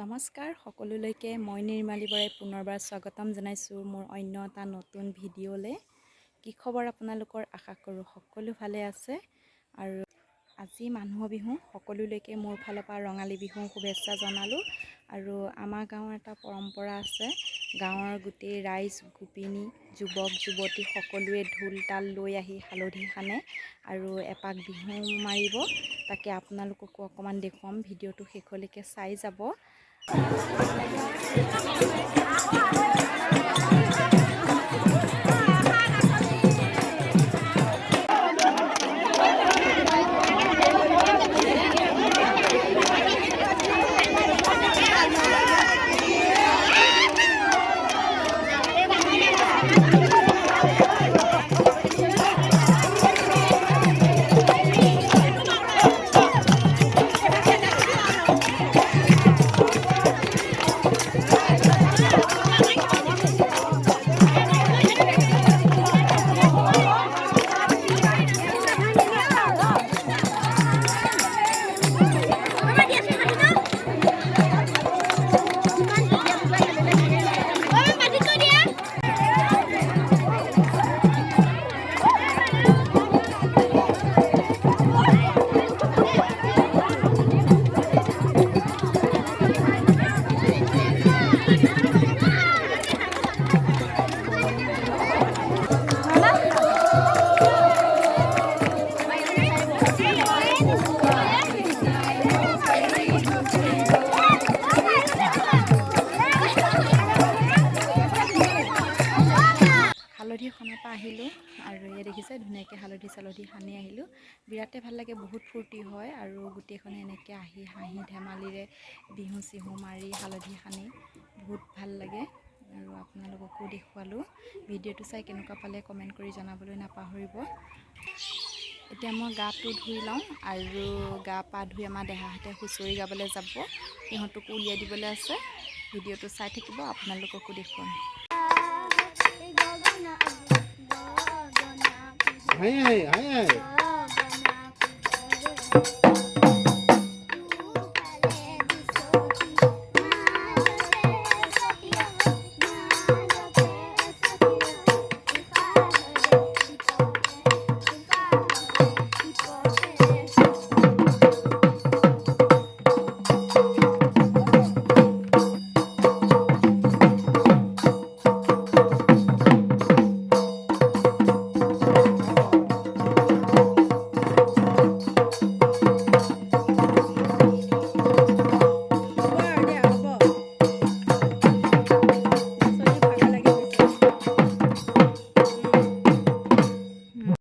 নমস্কাৰ সকলোলৈকে মই নিৰ্মালী বৰাই পুনৰবাৰ স্বাগতম জনাইছোঁ মোৰ অন্য এটা নতুন ভিডিঅ'লৈ। কি খবৰ আপোনালোকৰ? আশা কৰোঁ সকলো ভালে আছে। আৰু আজি মানুহৰ বিহু, সকলোলৈকে মোৰ ফালৰ পৰা ৰঙালী বিহু শুভেচ্ছা জনালোঁ। আৰু আমাৰ গাঁৱৰ এটা পৰম্পৰা আছে, গাঁৱৰ গোটেই ৰাইজ গোপিনী যুৱক যুৱতী সকলোৱে ঢোল তাল লৈ আহি হালধি সানে আৰু এপাক বিহু মাৰিব। তাকে আপোনালোককো অকণমান দেখুৱাম, ভিডিঅ'টো শেষলৈকে চাই যাব। হালধি খনৰ পৰা আহিলোঁ আৰু ইয়াত দেখিছে ধুনীয়াকৈ হালধি চালধি সানি আহিলোঁ। বিৰাটেই ভাল লাগে, বহুত ফূৰ্তি হয় আৰু গোটেইখনে এনেকৈ আহি হাঁহি ধেমালিৰে বিহু চিহু মাৰি হালধি সানি বহুত ভাল লাগে। আৰু আপোনালোককো দেখুৱালোঁ। ভিডিঅ'টো চাই কেনেকুৱা পালে কমেণ্ট কৰি জনাবলৈ নাপাহৰিব। এতিয়া মই গাটো ধুই লওঁ আৰু গা পা ধুই আমাৰ দেহাহঁতে হুঁচৰি গাবলৈ যাব, সিহঁতকো উলিয়াই দিবলৈ আছে। ভিডিঅ'টো চাই থাকিব, আপোনালোককো দেখুৱাম। Hey, hey, hey, hey.